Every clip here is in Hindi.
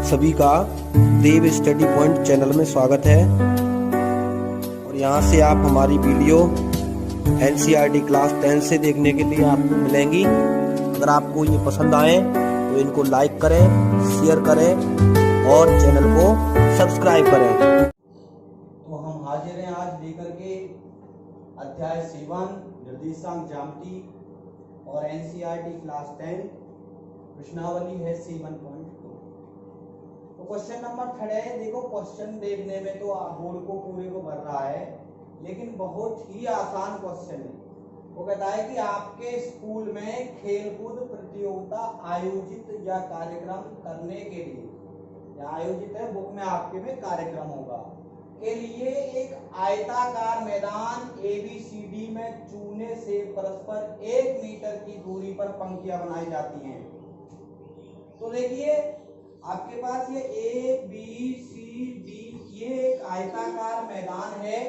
सभी का देव स्टडी पॉइंट चैनल में स्वागत है। और यहाँ से आप हमारी वीडियो एनसीईआरटी क्लास 10 से देखने के लिए आपको मिलेंगी। अगर आपको ये पसंद आए तो इनको लाइक करें, शेयर करें और चैनल को सब्सक्राइब करें। तो हम हाजिर हैं आज लेकर के अध्याय 7 निर्देशांक ज्यामिति और एनसीईआरटी क्लास 10 प्रश्नावली है 7.2। तो क्वेश्चन नंबर 3 है। देखो क्वेश्चन देखने में तो बोर्ड को पूरे को भर रहा है, लेकिन बहुत ही आसान क्वेश्चन है। वो कहता है कि आपके स्कूल में खेलकूद प्रतियोगिता आयोजित या कार्यक्रम करने के लिए, या आयोजित है बुक में आपके में कार्यक्रम होगा, के लिए एक आयताकार मैदान ABCD में चूने से परस्पर 1 मीटर की दूरी पर पंक्तियां बनाई जाती हैं। तो देखिए आपके पास ये ABCD ये एक आयताकार मैदान है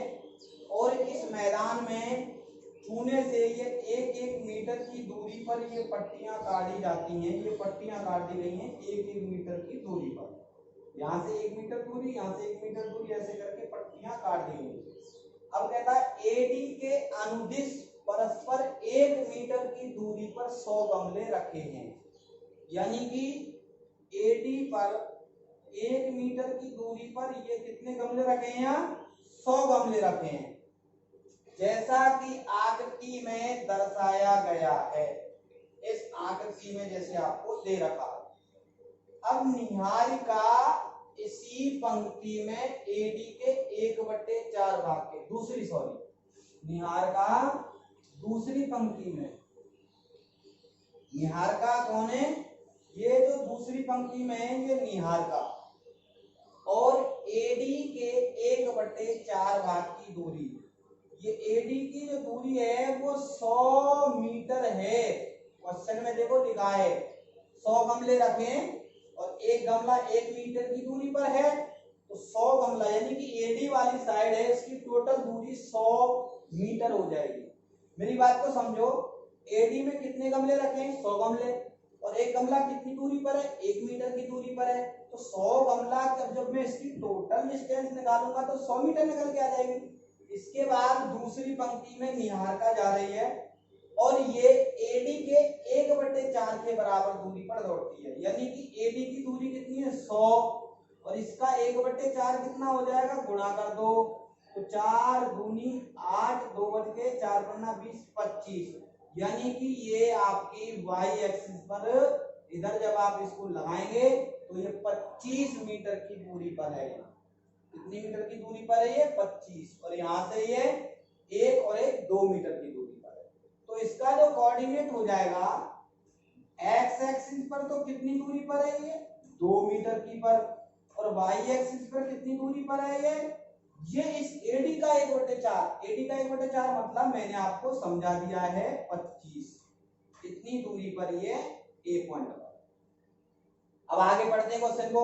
और इस मैदान में चूने से ये 1-1 मीटर की दूरी पर ये पट्टियां काटी जाती हैं। ये पट्टियां काट दी गई हैं 1-1 मीटर की दूरी पर। यहाँ से 1 मीटर दूरी, यहाँ से 1 मीटर दूरी, ऐसे करके पट्टियां काट दी गई। अब कहता है AD के अनुदिश परस्पर 1 मीटर की दूरी पर 100 गमले रखे हैं। यानी कि AD पर 1 मीटर की दूरी पर ये कितने गमले रखे हैं? यहाँ 100 गमले रखे हैं, जैसा कि आकृति में दर्शाया गया है। इस आकृति में जैसे आपको दे रखा। अब निहारिका इसी पंक्ति में AD के 1/4 भाग के निहारिका दूसरी पंक्ति में, निहारिका कौन है? ये जो दूसरी पंक्ति में है ये निहारिका, और AD के 1/4 भाग की दूरी, ये AD की जो दूरी है वो 100 मीटर है। क्वेश्चन में देखो लिखा है 100 गमले रखे और एक गमला 1 मीटर की दूरी पर है, तो 100 गमला यानी कि AD वाली साइड है, इसकी टोटल दूरी 100 मीटर हो जाएगी। मेरी बात को समझो, AD में कितने गमले रखे हैं? 100 गमले, और एक गमला कितनी दूरी पर है? 1 मीटर की दूरी पर है। तो 100 गमला जब मैं इसकी टोटल डिस्टेंस निकालूंगा तो 100 मीटर निकल के आ जाएगी। इसके बाद दूसरी पंक्ति में निहारिका जा रही है और ये AD के 1/4 के बराबर दूरी पर दौड़ती है। यानी कि AD की दूरी कितनी है? 100, और इसका 1/4 कितना हो जाएगा? गुणा कर दो, तो 4 दूनी 8, 2 बच के 4 पन्ना 20, 25। यानी कि ये आपकी y एक्सिस पर इधर जब आप इसको लगाएंगे तो ये 25 मीटर की दूरी पर है। कितनी मीटर की दूरी पर है? ये 25, और यहाँ से ये 1 और 1 2 मीटर की दूरी पर है। तो इसका जो कोऑर्डिनेट हो जाएगा x एक्सिस पर तो कितनी दूरी पर है? ये 2 मीटर की पर, और y एक्सिस पर कितनी दूरी पर है? ये इस AD का 1/4, AD का 1/4 मतलब मैंने आपको समझा दिया है 25, इतनी दूरी पर ये A पॉइंट पर। अब आगे बढ़ते हैं क्वेश्चन को।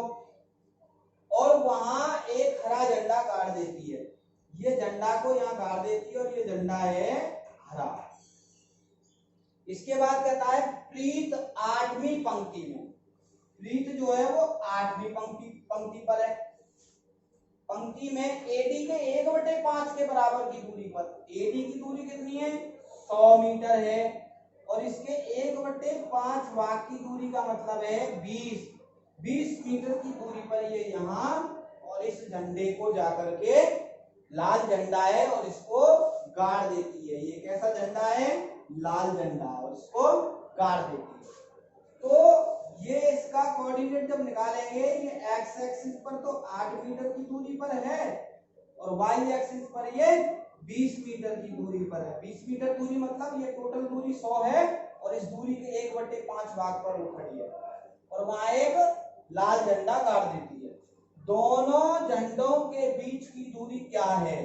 और वहां एक हरा झंडा गाड़ देती है, ये झंडा को यहाँ गाड़ देती है और ये झंडा है हरा। इसके बाद कहता है प्रीत 8वीं पंक्ति में, प्रीत जो है वो 8वीं पंक्ति पर है। पंक्ति में AD के 1/5 के बराबर की दूरी पर, AD की दूरी कितनी है? 100 मीटर है, और इसके 1/5 भाग की दूरी का मतलब है 20 मीटर की दूरी पर ये यहाँ, और इस झंडे को जाकर के, लाल झंडा है और इसको गाड़ देती है। ये कैसा झंडा है? लाल झंडा, और इसको गाड़ देती है। तो ये इसका कोऑर्डिनेट जब निकालेंगे, ये x एक्सिस पर तो 8 मीटर की दूरी पर है, और y एक्सिस पर ये 20 मीटर की दूरी पर है। 20 मीटर दूरी मतलब ये टोटल दूरी 100 है, और इस दूरी के 1/5 भाग पर वो खड़ी है, और वहां एक लाल झंडा गाड़ देती है। दोनों झंडों के बीच की दूरी क्या है?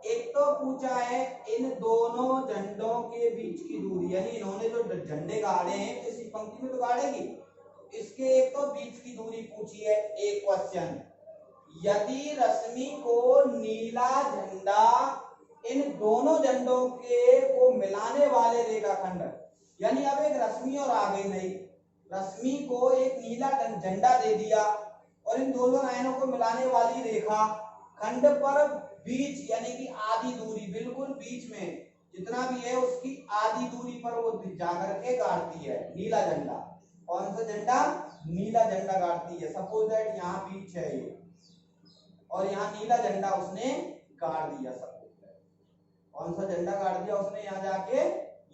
एक तो पूछा है इन दोनों झंडों के बीच की दूरी, यानी इन्होंने जो झंडे गाड़े हैं इसी पंक्ति में तो गाड़ेगी, इसके एक तो बीच की दूरी पूछी है। एक क्वेश्चन, यदि रश्मि को नीला झंडा इन दोनों झंडों के को मिलाने वाले रेखाखंड, यानी अब एक रश्मि और आ गई नहीं, रश्मि को एक नीला झंडा दे दिया और इन दोनों लाइनों को मिलाने वाली रेखा खंड पर बीच यानी कि आधी दूरी, बिल्कुल बीच में जितना भी है उसकी आधी दूरी पर वो जाकर के गाड़ती है नीला झंडा। कौन सा झंडा? नीला झंडा गाड़ती है। सपोज दैट यहाँ बीच है ये और यहाँ नीला झंडा उसने गाड़ दिया। सपोज दैट कौन सा झंडा गाड़ दिया उसने? यहाँ जाके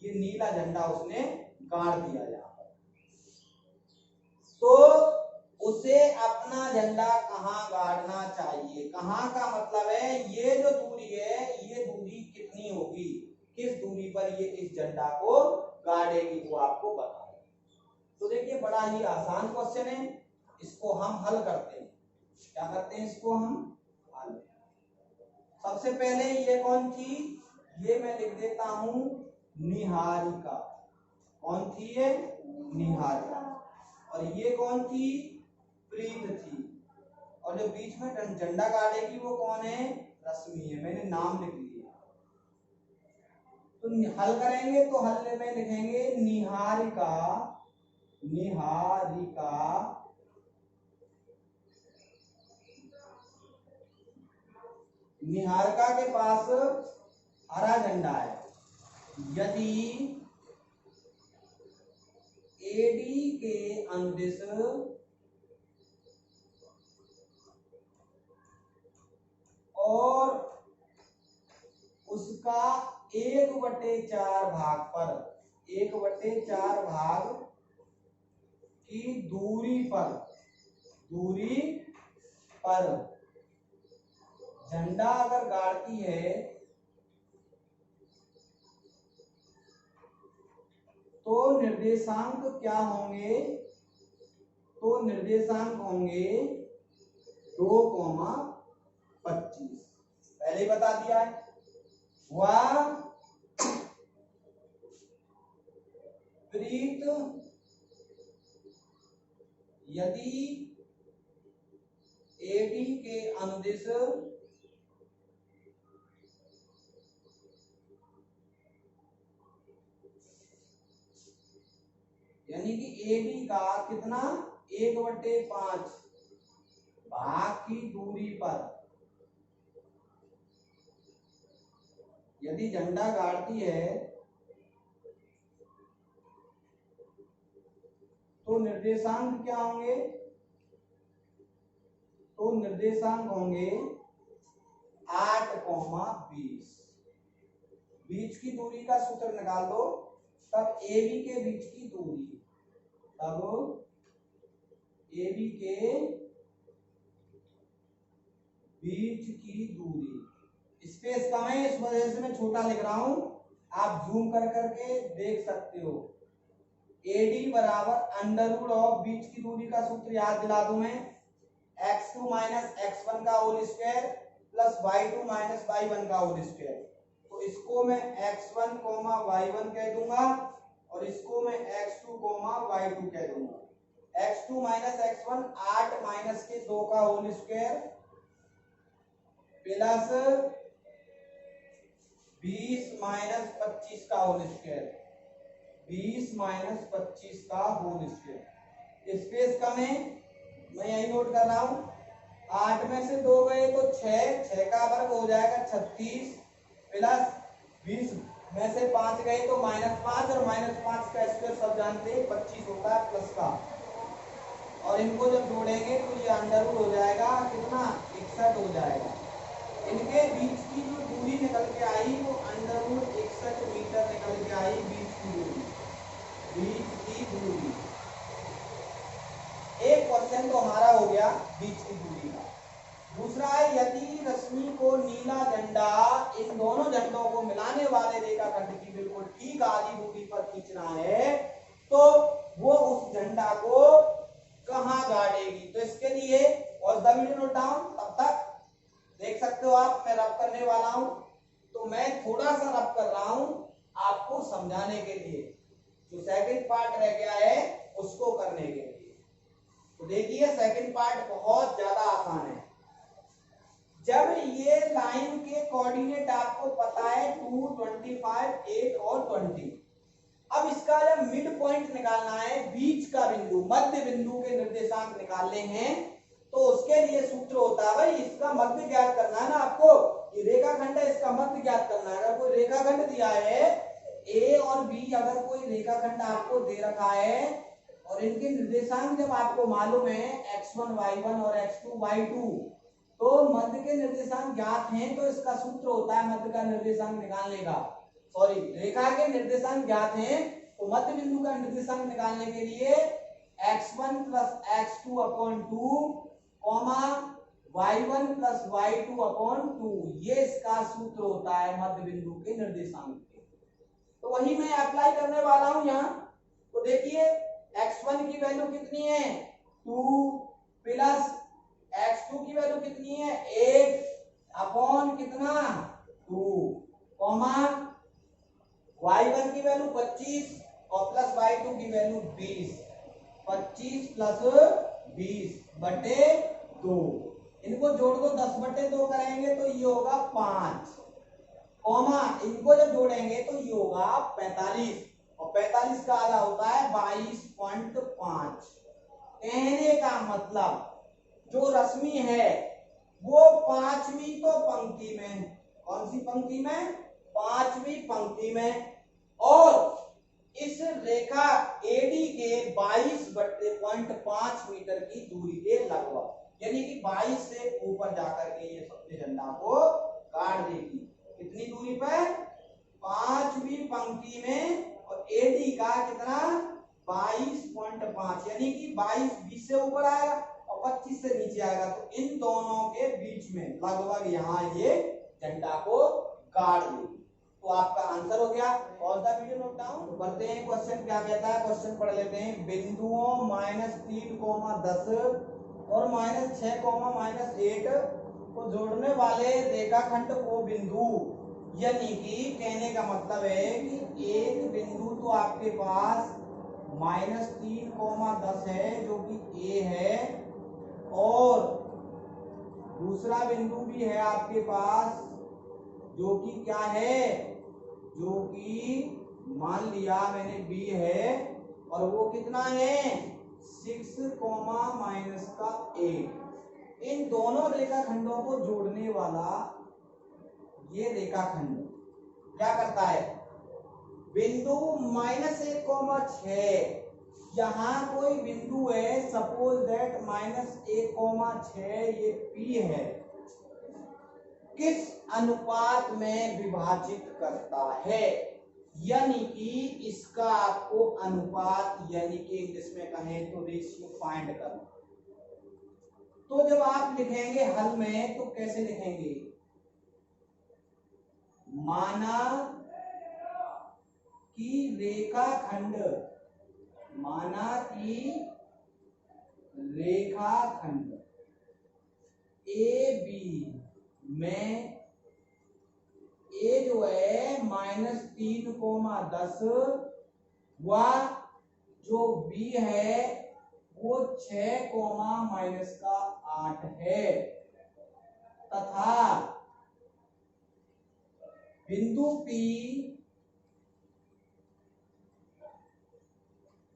ये नीला झंडा उसने गाड़ दिया यहाँ पर। तो उसे अपना झंडा कहाँ गाड़ना चाहिए? कहाँ का मतलब है ये जो दूरी है, ये दूरी कितनी होगी, किस दूरी पर ये इस झंडा को गाड़ेगी, वो आपको बताओ। तो देखिए बड़ा ही आसान क्वेश्चन है, इसको हम हल करते हैं। क्या करते हैं? इसको हम हल। सबसे पहले ये कौन थी? ये मैं लिख देता हूं निहारिका। कौन थी ये? निहारिका। और ये कौन थी? प्रीत थी। और जो बीच में झंडा गाड़ेगी वो कौन है? रश्मि है। मैंने नाम लिख लिया। तो हल करेंगे तो हल में लिखेंगे निहारिका। निहारिका निहारिका के पास हरा झंडा है। यदि एडी के अंदिश और उसका 1/4 भाग पर, 1/4 भाग की दूरी पर झंडा अगर गाड़ती है तो निर्देशांक क्या होंगे? तो निर्देशांक होंगे 2,25। पहले ही बता दिया है। वह प्रीत यदि एडी के अनुदिश यानी कि एडी का कितना? 1/5 भाग की दूरी पर यदि झंडा गाड़ती है तो निर्देशांक क्या होंगे? तो निर्देशांक होंगे 8,20। बीच की दूरी का सूत्र निकाल दो। तब AB के बीच की दूरी, तब AB के बीच की दूरी, स्पेस कम है इस वजह से मैं छोटा लिख रहा हूं, आप जूम कर करके देख सकते हो। AD बराबर अंडर ऑफ बीच की दूरी का सूत्र याद दिला दूं मैं, x2 माइनस x1 का whole square plus y2 minus y1 का होल स्क्वायर। तो इसको मैं x1, y1 कह दूंगा और इसको मैं x2, y2 कह दूंगा। x2 माइनस x1 8 माइनस के 2 का होल स्क्वायर प्लस 20 माइनस 25 का होल स्क्वायर, 20 माइनस 25 का होल स्क्वायर। स्पेस कम है, मैं यही नोट कर रहा हूं। 8 में से 2 गए तो 6 का वर्ग हो जाएगा 36 प्लस 20 में से 5 गए तो -5 और -5 का स्क्वायर सब जानते हैं 25 होता है प्लस का। और इनको जब जोड़ेंगे तो ये अंडर रूट हो जाएगा कितना? 61 हो जाएगा। इनके बीच की जो दूरी निकल के आई वो अंडर रूट 61 मीटर निकल के आई। बीच की दूरी, बीच की दूरी। एक क्वेश्चन तो हमारा हो गया बीच की दूरी का। दूसरा है यदि रश्मि को नीला झंडा इन दोनों झंडों को मिलाने वाले रेखाखंड की बिल्कुल ठीक आधी दूरी पर खींचना है तो वो उस झंडा को कहां गाड़ेगी? तो इसके लिए और द वीडियो नोट डाउन, तब तक देख सकते हो आप मैं रब करने वाला हूं। तो मैं थोड़ा सा रब कर रहा हूं आपको समझाने के लिए, जो सेकंड पार्ट रह गया है उसको करने के लिए। तो देखिए सेकंड पार्ट बहुत ज्यादा आसान है। जब ये लाइन के कोऑर्डिनेट आपको पता है 2, 25, 8 और 20, अब इसका जब मिड पॉइंट निकालना है, बीच का बिंदु, मध्य बिंदु के निर्देशांक निकालने हैं, तो उसके लिए सूत्र होता है भाई, इसका मध्य ज्ञात करना है ना आपको, ये रेखाखंड है, इसका मध्य ज्ञात करना है। अगर कोई रेखाखंड दिया है ए और बी, अगर कोई रेखाखंड आपको दे रखा है और इनके निर्देशांक जब आपको मालूम है x1 y1 और x2 y2, तो मध्य के निर्देशांक ज्ञात हैं, तो इसका सूत्र होता है मध्य का निर्देशांक निकालने का, सॉरी रेखा के निर्देशांक ज्ञात हैं, तो मध्य बिंदु का निर्देशांक निकालने के लिए x1 plus x2 upon 2 comma y1 plus y2 upon 2, ये इसका सूत्र होता है मध्य बिंदु के निर्देशांक के। तो वही मैं अप्लाई करने वाला हूं यहाँ। तो देखिए x1 की वैल्यू कितनी है 2 प्लस x2 की वैल्यू कितनी है 8 अपॉन कितना 2 कॉमा y1 की वैल्यू 25 और प्लस y2 की वैल्यू 20, 25 प्लस 20 बटे 2, इनको जोड़ दो 10 बटे 2 करेंगे तो ये होगा 5 कॉमा इनको जब जोड़ेंगे तो ये होगा 45 और 45 का आधा होता है 22.5। कहने का मतलब जो रश्मि है वो 5वीं तो पंक्ति में, कौन सी पंक्ति में 5वीं पंक्ति में, और इस रेखा AD के 22.5 मीटर की दूरी के लगभग, यानी कि 22 से ऊपर जाकर के ये सत्य झंडा को काट देगी। कितनी दूरी पर 5वीं पंक्ति में, और AD का कितना 22.5, यानी कि 20 से ऊपर आएगा और 25 से नीचे आएगा, तो इन दोनों के बीच में लगभग यहाँ ये झंडा को काट देगी। तो आपका आंसर हो गया। कौन सा वीडियो नोट डाउन तो करते हैं। क्वेश्चन क्या कहता है, क्वेश्चन पढ़ लेते हैं। बिंदुओं -3, 10 और -6, -8 को जोड़ने वाले रेखाखंड को बिंदु, यानी कि कहने का मतलब है कि एक बिंदु तो आपके पास -3, 10 है जो कि A है, और दूसरा बिंदु भी है आपके पास जो कि क्या है, जो कि मान लिया मैंने B है, और वो कितना है 6, -8। इन दोनों रेखाखंडों को जोड़ने वाला ये रेखाखंड क्या करता है, बिंदु -1, 6, यहां कोई बिंदु है, सपोज दैट -1, 6 ये P है, किस अनुपात में विभाजित करता है, यानी कि इसका आपको अनुपात, यानी कि इंग्लिश में कहें तो रेशियो फाइंड करना। तो जब आप लिखेंगे हल में तो कैसे लिखेंगे, माना कि रेखाखंड AB में A जो है -3, 10 व जो B है वो 6, -8 है, तथा बिंदु P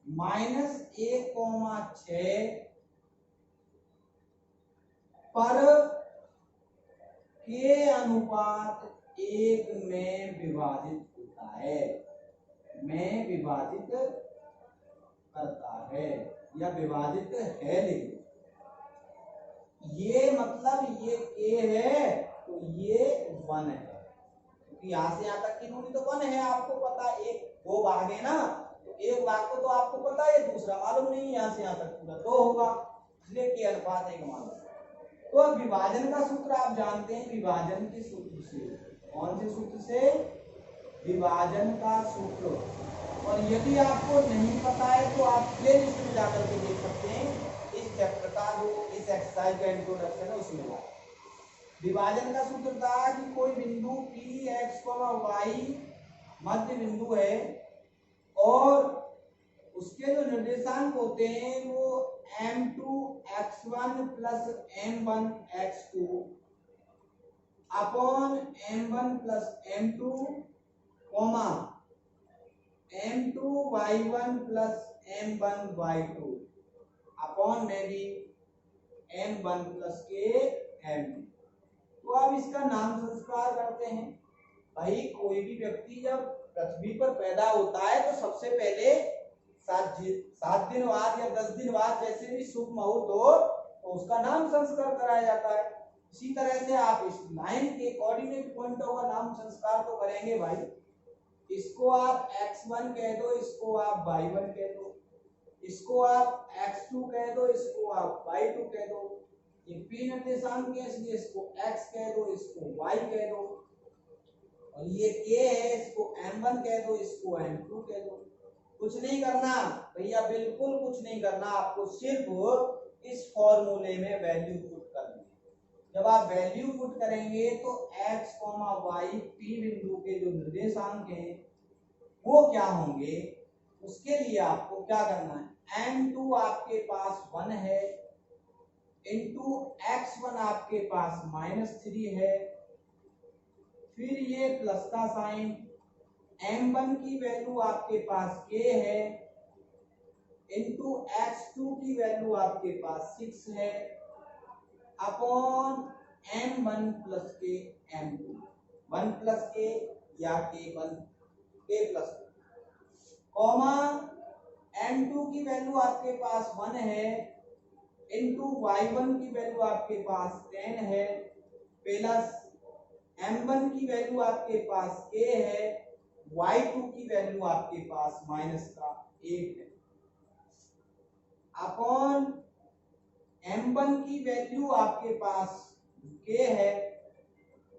-1, 6 पर के अनुपात 1 में विभाजित होता है, में विभाजित करता है या विभाजित है। लेकिन ये मतलब ये A है तो ये 1 है, क्योंकि यहाँ से यहाँ तक की दूरी तो 1 है, आपको पता है, एक 2 भाग है ना, तो एक भाग को तो आपको पता है, दूसरा मालूम नहीं, यहाँ से यहाँ तक पूरा 2 होगा, इसलिए के अनुपात 1 मालूम। तो अब विभाजन का सूत्र आप जानते हैं, विभाजन के सूत्र से, कौन से सूत्र से, विभाजन का सूत्र। और यदि आपको नहीं पता है तो आप प्ले लिस्ट में जाकर के देख सकते हैं, इस चैप्टर का जो इस एक्सरसाइज का इंट्रोडक्शन है उसमें जाकर। विभाजन का सूत्र था कि कोई बिंदु P, X, Y मध्य बिंदु है, और उसके जो निर्देशांक होते हैं वो M2 x1 plus M1 x2 upon M1 plus M2 comma M2 y1 plus M1 y2 upon में भी m1 प्लस के m2। तो अब इसका नाम संस्कार करते हैं। भाई कोई भी व्यक्ति जब पृथ्वी पर पैदा होता है तो सबसे पहले 7 दिन बाद या 10 दिन बाद जैसे भी शुभ मुहूर्त हो तो उसका नाम संस्कार कराया जाता है। इसी तरह से आप इस लाइन के कोऑर्डिनेट पॉइंटों का नाम संस्कार तो करेंगे भाई। इसको आप x1 कह दो, इसको आप y1 कह दो, इसको आप x2 कह दो, इसको आप y2 कह दो। ये p निर्देशांक है इसलिए इसको x कह दो, इसको y कह दो। और ये k है, इसको m1 कह दो, इसको m2 कह दो। कुछ नहीं करना भैया, बिल्कुल कुछ नहीं करना, आपको सिर्फ इस फॉर्मूले में वैल्यू पुट करनी है। जब आप वैल्यू पुट करेंगे तो x, y p बिंदु के जो निर्देशांक हैं वो क्या होंगे, उसके लिए आपको क्या करना है, m2 आपके पास 1 है इंटू x1 आपके पास -3 है, फिर ये प्लस का साइन, m1 की वैल्यू आपके पास k है इंटू x2 की वैल्यू आपके पास 6 है अपॉन m1 प्लस के m2, 1 प्लस के या k1 k plus comma m2 की वैल्यू आपके पास 1 है इंटू y1 की वैल्यू आपके पास 10 है प्लस m1 की वैल्यू आपके पास k है, y2 की वैल्यू आपके पास -8 है अपॉन m1 की वैल्यू आपके पास k है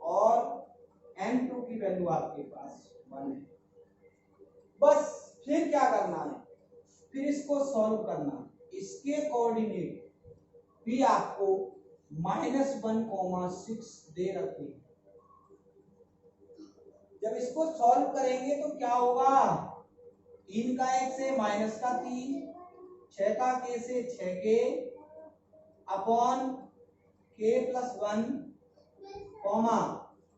और m2 की वैल्यू आपके पास 1 है। बस फिर क्या करना है, फिर इसको सॉल्व करना। इसके कोऑर्डिनेट भी आपको -1,6 दे रखे हैं। जब इसको सॉल्व करेंगे तो क्या होगा, 3 का 1 से -3, 6 का k से 6k upon k plus 1 comma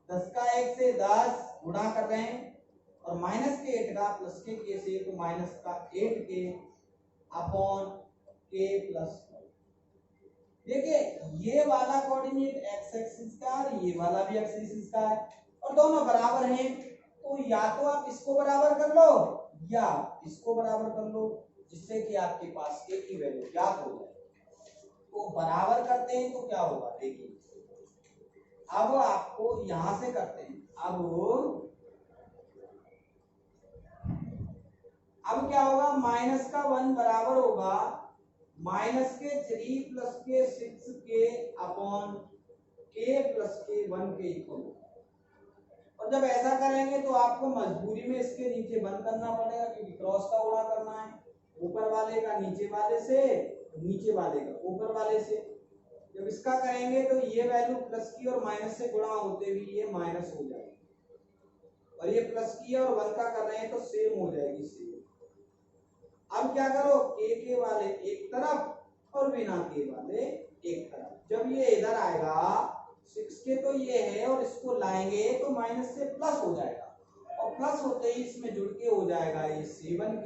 10 का 1 से 10 गुणा कर रहे हैं और -8 का प्लस के k से तो -8k अपॉन k प्लस 1। देखिए ये वाला कोऑर्डिनेट x एक्सिस का और ये वाला भी x एक्सिस का है और दोनों बराबर हैं, तो या तो आप इसको बराबर कर लो या इसको बराबर कर लो जिससे कि आपके पास k की वैल्यू ज्ञात हो जाए। तो बराबर करते हैं तो क्या होगा, देखिए अब आपको यहां से करते हैं। अब क्या होगा, -1 बराबर होगा -3 प्लस के 6k अपॉन k प्लस के 1 के इक्वल। और जब ऐसा करेंगे तो आपको मजबूरी में इसके नीचे बंद करना पड़ेगा क्योंकि क्रॉस का गुणा करना है, ऊपर वाले का नीचे वाले से, नीचे वाले का ऊपर वाले से। जब इसका करेंगे तो ये वैल्यू प्लस की और माइनस से गुणा होते हुए ये माइनस हो जाएगी और ये प्लस की और 1 का कर रहे हैं तो सेम हो जाएगी सेम। अब क्या करो, k वाले एक तरफ और बिना k वाले एक तरफ। जब ये इधर आएगा 6k तो ये है और इसको लाएंगे तो माइनस से प्लस हो जाएगा और प्लस होते ही इसमें जुड़ के हो जाएगा ये 7k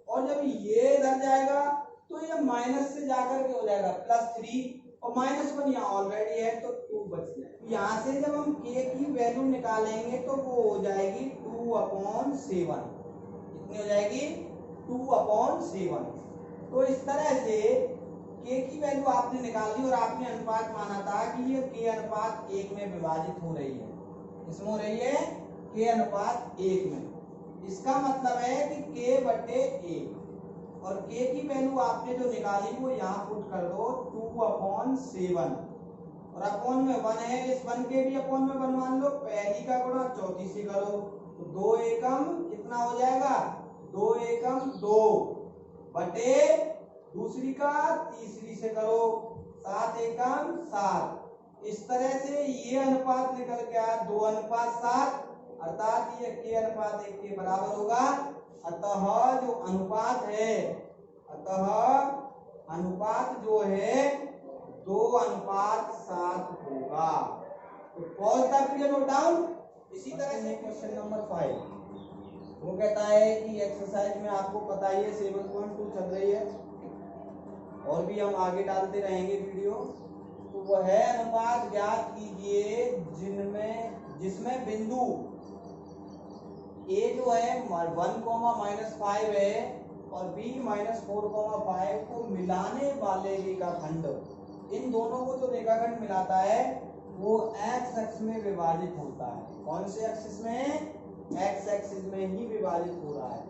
और जब ये इधर जाएगा तो ये माइनस से जाकर के हो जाएगा +3 और -1 यहाँ ऑलरेडी है तो 2 बच जाएगा। यहाँ से जब हम k की वैल्यू निकालेंगे तो वो हो जाएगी 2/7। कितनी हो जाएगी, 2/7। तो इस तरह से k की वैल्यू आपने निकाल दी और आपने अनुपात माना था कि ये k अनुपात 1 में विभाजित हो रही है। इसमें हो रही है k अनुपात 1 में। इसका मतलब है कि k/1 और k की वैल्यू आपने जो निकाली वो यहाँ पुट कर दो 2/7 और अपॉन में 1 है, इस 1 के भी अपॉन में 1 मान लो, पहली का गुणा चौथी से करो तो 2 एकम कितना हो जाएगा, 2 एकम 2 बटे दूसरी का तीसरी से करो 7 एकम 7। इस तरह से ये अनुपात निकल के आया 2:7 अर्थात ये k अनुपात 1 के बराबर होगा। अतः जो अनुपात है, अतः अनुपात जो है 2:7 होगा। तो pause the video, note down. इसी तरह से क्वेश्चन नंबर 5 वो कहता है कि एक्सरसाइज में आपको पता ही है 7.2 चल रही है और भी हम आगे डालते रहेंगे वीडियो। तो वह है अनुपात ज्ञात कीजिए जिसमें बिंदु ए जो है 1,-5 है और b -4,5 को मिलाने वाले रेखाखंड, इन दोनों को जो रेखाखंड मिलाता है वो एक्स एक्सिस में विभाजित होता है। कौन से एक्सिस में? एक्स एक्सिस में ही विभाजित हो रहा है।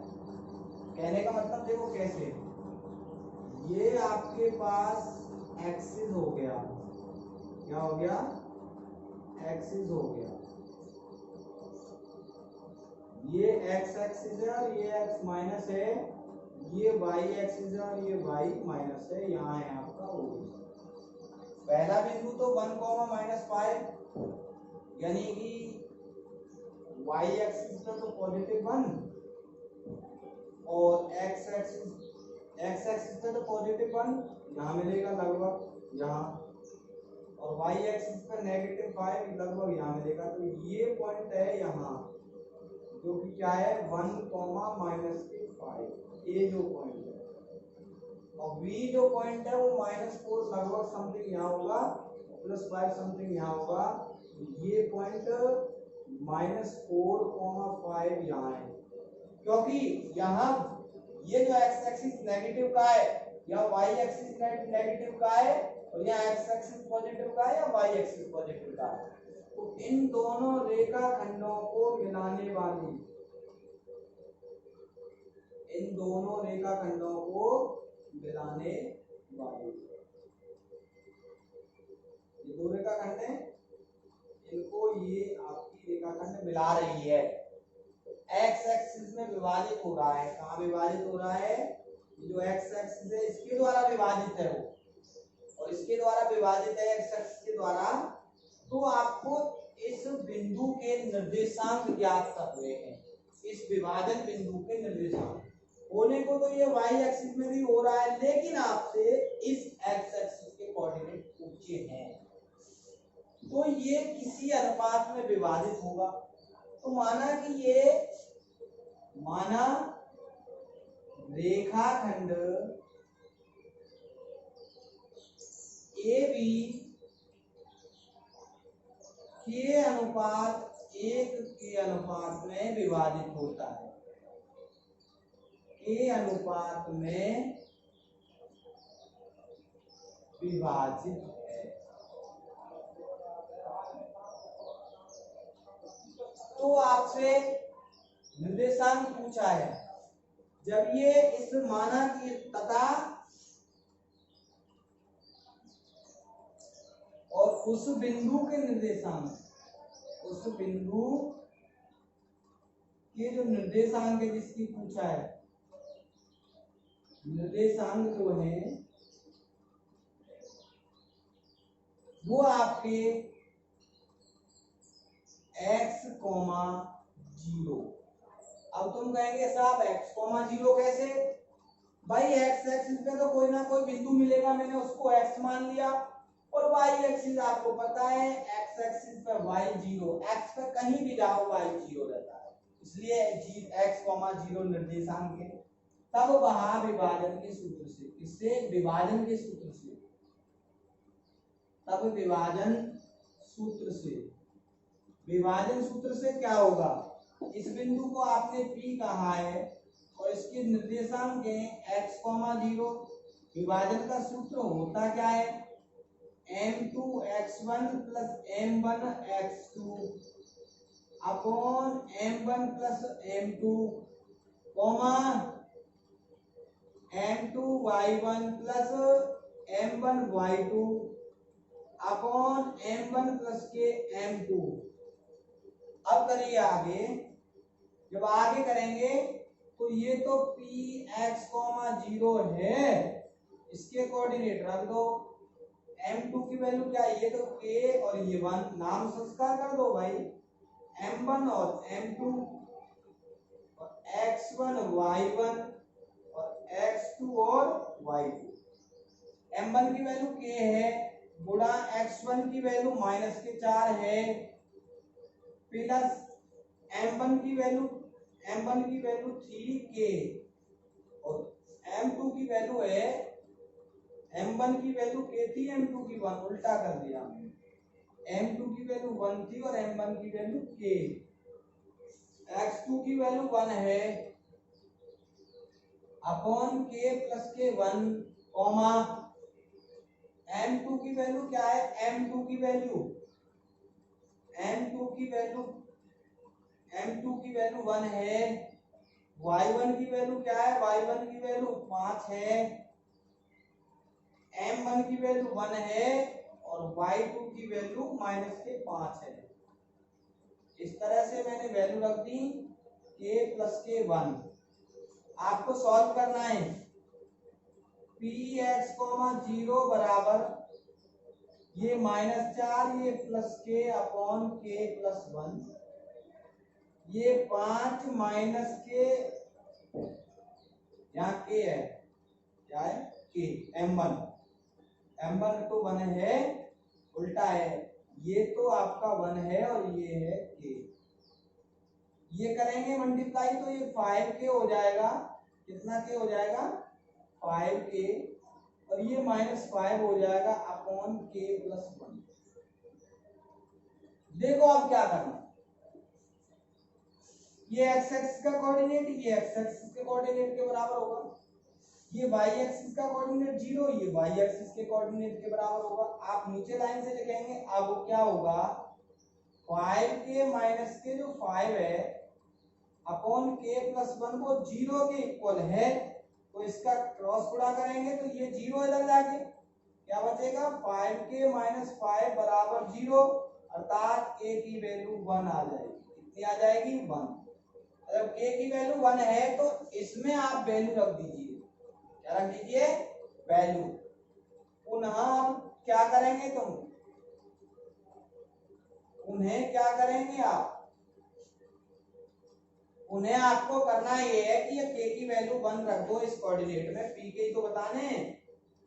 कहने का मतलब देखो कैसे, ये आपके पास एक्सिस हो गया, क्या हो गया? एक्सिस हो गया। ये एक्स एक्सिस है और ये एक्स माइनस है, ये वाई एक्सिस है और ये वाई माइनस है। यहाँ है आपका ओरिजिन। पहला बिंदु तो 1,-5 यानी कि वाई एक्सिस पे तो +1 और एक्स एक्सिस पे तो +1 यहाँ मिलेगा लगभग यहाँ, और वाई एक्सिस पे -5 लगभग यहाँ मिलेगा। तो ये पॉइंट है यहाँ, जो कि क्या है 1,-5, ये जो पॉइंट है। और बी जो पॉइंट है वो -4 लगभग समथिंग यहाँ होगा, +5 समथिंग यहाँ होगा। ये पॉइंट -4,5 यहाँ है, क्योंकि यहाँ ये जो एक्स एक्सिस नेगेटिव का है या वाई एक्सिस नेगेटिव का है और यहाँ एक्स एक्सिस पॉजिटिव का है या वाई एक्सिस पॉजिटिव का है। तो इन दोनों रेखाखंडों को मिलाने वाली, इन दोनों रेखाखंडों को मिलाने वाली ये दो रेखाखंड हैं, इनको ये आपकी रेखाखंड मिला रही है। एक्स एक्सिस में विभाजित हो रहा है। कहाँ विभाजित हो रहा है? जो एक्स एक्सिस है इसके द्वारा विभाजित है वो, और इसके द्वारा विभाजित है एक्स एक्सिस के द्वारा। तो आपको इस बिंदु के निर्देशांक ज्ञात करने हैं। इस विभाजन बिंदु के निर्देशांक होने को तो ये वाई एक्सिस में भी हो रहा है, लेकिन आपसे इस एक्स एक्सिस के कोऑर्डिनेट पूछे हैं, तो ये किसी अनुपात में विभाजित होगा। तो माना रेखाखंड AB के अनुपात 1 के अनुपात में विभाजित होता है, के अनुपात में विभाजित है। तो आपसे निर्देशांक पूछा है, जब ये इस माना कि तथा और उस बिंदु के निर्देशांक, उस बिंदु के जो निर्देशांक है जिसकी पूछा है, निर्देशांक जो है वो आपके x,0। अब तुम कहेंगे साहब x,0 कैसे? भाई एक्स एक्सिस पे तो कोई ना कोई बिंदु मिलेगा, मैंने उसको x मान लिया, और y एक्सिस आपको पता है x एक्सिस पे y0, x पे कहीं भी जाओ y0 रहता है, इसलिए x,0 निर्देशांक है। तब वहां विभाजन के सूत्र से, किससे? विभाजन के सूत्र से, तब विभाजन सूत्र से, विभाजन सूत्र से क्या होगा? इस बिंदु को आपने P कहा है और इसके निर्देशांक है x,0। विभाजन का सूत्र होता क्या है? m2x1 + m1x2 upon m1 + m2, m2y1 + m1y2 upon m1 + m2। अब करिए आगे, जब आगे करेंगे तो ये तो Px,0 है, इसके कोऑर्डिनेट रख दो। m2 की वैल्यू क्या है? ये तो k और ये 1, नाम संस्कार कर दो भाई, m1 और m2 और x1 y1 और x2 और y2। m1 की वैल्यू k है गुणा x1 की वैल्यू -4 है प्लस m1 की वैल्यू 3k और m2 की वैल्यू है m1 की वैल्यू k थी, m2 की 1, उल्टा कर दिया। m2 की वैल्यू 1 थी और m1 की वैल्यू k। x2 की वैल्यू 1 है अपॉन k प्लस के 1 कॉमा m2 की वैल्यू क्या है, m2 की वैल्यू m2 की वैल्यू 1 है। y1 की वैल्यू क्या है, y1 की वैल्यू 5 है। m1 की वैल्यू 1 है और y2 की वैल्यू -5 है। इस तरह से मैंने वैल्यू रख दी k प्लस के 1। आपको सॉल्व करना है। px, 0 बराबर ये -4 ये प्लस के अपॉन k प्लस 1, ये 5 माइनस के, यहाँ k है, क्या है k, m1 तो 1 है, उल्टा है, ये तो आपका 1 है और ये है k। ये करेंगे मल्टीप्लाई तो ये 5k हो जाएगा। कितना k हो जाएगा, 5k, और ये -5 हो जाएगा अपॉन k प्लस 1। देखो अब क्या करना, ये x एक्सिस का कोऑर्डिनेट ये x एक्सिस के कोऑर्डिनेट के बराबर होगा, ये y एक्सिस का कोऑर्डिनेट 0 ये y एक्सिस के कोऑर्डिनेट के बराबर होगा। आप नीचे लाइन से लिखेंगे, अब क्या होगा, 5k माइनस के जो 5 है अपॉन k प्लस 1 को 0 के इक्वल है, तो इसका क्रॉस गुणा करेंगे तो ये 0 इधर जाके क्या बचेगा, 5k माइनस 5 बराबर 0, अर्थात k की वैल्यू 1 आ जाएगी। कितनी आ जाएगी, 1। जब k की वैल्यू 1 है तो इसमें आप वैल्यू रख दीजिए, क्या रख दीजिए, वैल्यू। पुनः क्या करेंगे तुम, उन्हें क्या करेंगे आप, उन्हें आपको करना ये है कि ये k की वैल्यू 1 रख दो इस कोऑर्डिनेट में, p के तो बताने हैं,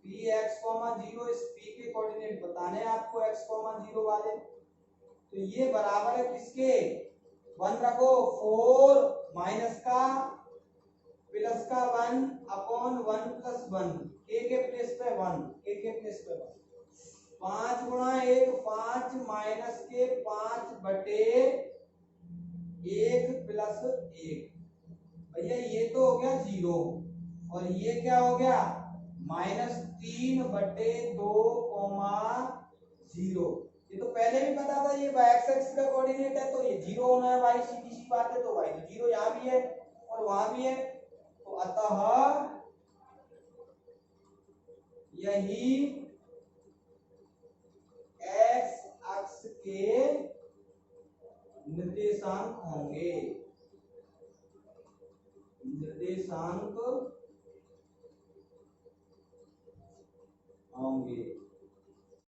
px, 0 इस p के कोऑर्डिनेट बताने हैं आपको x, 0 वाले। तो ये बराबर है किसके, 1 रखो, 4 माइनस का प्लस का 1 अपॉन 1 प्लस 1, k के प्लेस पे 1, k के प्लेस पे 1, 5 गुणा 1 5 माइनस के 5 बटे 1 प्लस 1। भैया ये तो हो गया 0 और ये क्या हो गया, -3 बटे 2 0। ये तो पहले भी पता था, ये x एक्सिस का कोऑर्डिनेट है तो ये 0 होना है, y सीधी सी बात है, तो y तो 0 यहाँ भी है और वहां भी है, तो अतः यही x अक्ष के निर्देशांक होंगे, निर्देशांक होंगे।